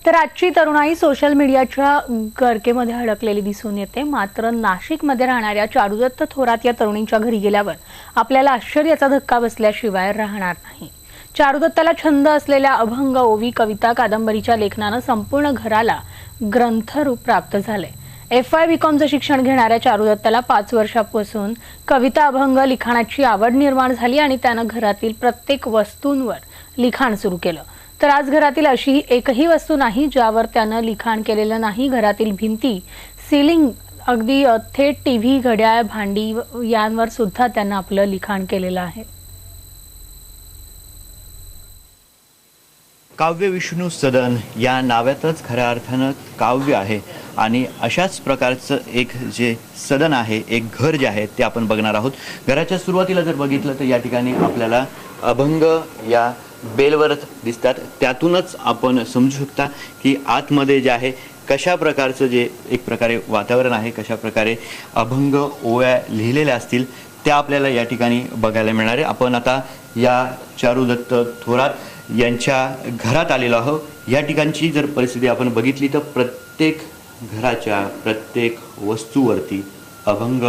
तर आजची तरुणाई सोशल मीडियाच्या गर्केमध्ये अडकलेली दिसून येते। मात्र नाशिकमध्ये राहणाऱ्या चारुदत्त थोरात या तरुणींच्या घरी गेल्यावर आपल्याला आश्चर्याचा धक्का बसल्याशिवाय राहणार नाही। चारुदत्ताला छंद असलेल्या अभंग, ओवी, कविता, कादंबरीच्या लेखनानं संपूर्ण घराला ग्रंथरूप प्राप्त झाले। FY BComचं शिक्षण घेणाऱ्या चारुदत्ताला 5 वर्षांपासून कविता, अभंग लिखाणाची आवड निर्माण झाली आणि त्यानं घरातील प्रत्येक वस्तूंवर लिखाण सुरू केलं। तर आज घरातील अशी एकही वस्तू नाही ज्यावर त्यानं लिखाण केलेलं नाही। घरातील भिंती, सीलिंग, अगदी थेट टीव्ही, घड्याळ, भांडी यांवर सुद्धा त्यानं आपलं लिखाण केलेलं आहे। काव्य विष्णू सदन या नावातच खऱ्या अर्थानं काव्य आहे आणि अशाच प्रकारचं एक जे सदन आहे, एक घर जे आहे ते आपण बघणार आहोत। घराच्या सुरुवातीला जर बघितलं तर या ठिकाणी आपल्याला अभंग या बेलवर दिसतात। त्यातूनच आपण समजू शकता की आतमध्ये जे आहे कशा प्रकारचं जे एक प्रकारे वातावरण आहे, कशा प्रकारे अभंग ओव्या लिहिलेल्या असतील त्या आपल्याला या ठिकाणी बघायला मिळणार आहे। आपण आता या चारुदत्त थोरात यांच्या घरात आलेलो आहोत। या ठिकाणची जर परिस्थिती आपण बघितली तर प्रत्येक घराच्या प्रत्येक वस्तूवरती अभंग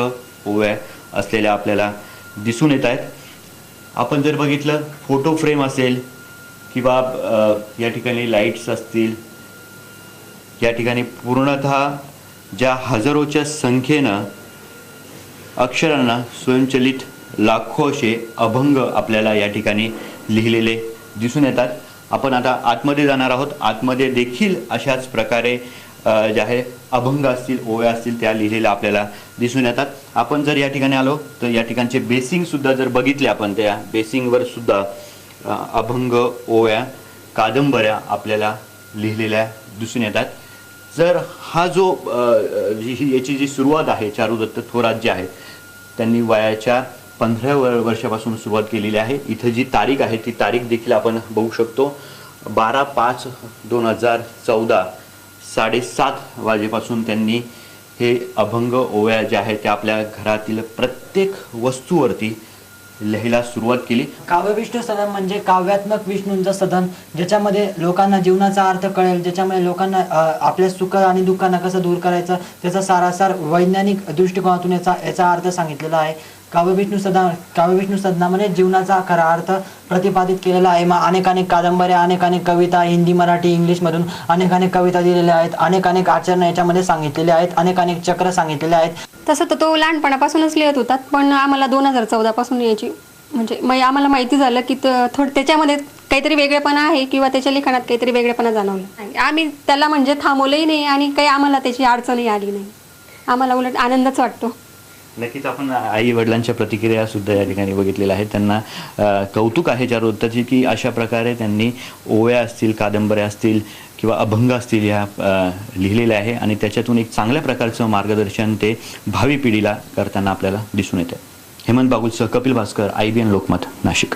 ओव्या असलेल्या आपल्याला दिसून येत आहेत। आपण जर बघितलं फोटो फ्रेम असेल किंवा या ठिकाणी लाईट्स असतील, या ठिकाणी पूर्णतः ज्या हजारोच्या संख्येनं अक्षरांना स्वयंचलित लाखो असे अभंग आपल्याला या ठिकाणी लिहिलेले दिसून येतात। आपण आता आतमध्ये जाणार आहोत। आतमध्ये देखील अशाच प्रकारे जे आहे अभंग असतील, ओव्या असतील त्या लिहिलेल्या आपल्याला दिसून येतात। आपण जर या ठिकाणी आलो तर या ठिकाणचे बेसिंग सुद्धा जर बघितले आपण त्या बेसिंगवर सुद्धा अभंग, ओव्या, कादंबऱ्या आपल्याला लिहिलेल्या दिसून येतात। जर हा जो याची जी सुरुवात आहे, चारुदत्त थोरात जे आहेत त्यांनी वयाच्या 15 वर्षापासून सुरुवात केलेली आहे। इथं जी तारीख आहे ती तारीख देखील आपण बघू शकतो। 12/5/2014 7:30 वाजेपासून त्यांनी हे अभंग, ओव्या जे आहेत त्या आपल्या घरातील प्रत्येक वस्तूवरती लिहायला सुरुवात केली। काव्य विष्णू सदन म्हणजे काव्यात्मक विष्णूंचं सदन, ज्याच्यामध्ये लोकांना जीवनाचा अर्थ कळेल, ज्याच्यामध्ये लोकांना आपल्या सुख आणि दुःखांना कसं दूर करायचं त्याचा सारासार वैज्ञानिक दृष्टिकोनातून याचा अर्थ सांगितलेला आहे। काव्य विष्णू सदनामध्ये जीवनाचा खरा अर्थ प्रतिपादित केलेला आहे। अनेक कादंबऱ्या, अनेक कविता हिंदी, मराठी, इंग्लिशमधून अनेक कविता दिलेल्या आहेत। अनेक आचरण याच्यामध्ये सांगितलेले आहेत। अनेक चक्र सांगितलेले आहेत। तसं तर तो लहानपणापासूनच लिहित होता, पण आम्हाला 2014 पासून याची म्हणजे आम्हाला माहिती झालं की थोडं त्याच्यामध्ये काहीतरी वेगळेपणा आहे किंवा त्याच्या लिखाणात काहीतरी वेगळेपणा जाणवला। आम्ही त्याला म्हणजे थांबवलंही नाही आणि काही आम्हाला त्याची अडचणही आली नाही। आम्हाला उलट आनंदच वाटतो। नक्कीच आपण आई वडिलांच्या प्रतिक्रिया सुद्धा या ठिकाणी बघितलेल्या आहेत। त्यांना कौतुक आहे चारुदत्ताची की अशा प्रकारे त्यांनी ओव्या असतील, कादंबऱ्या असतील किंवा अभंग असतील या लिहिलेल्या आहे आणि त्याच्यातून एक चांगल्या प्रकारचं मार्गदर्शन ते भावी पिढीला करताना आपल्याला दिसून येते। हेमंत बागुलसह कपिल भास्कर, IBN लोकमत, नाशिक।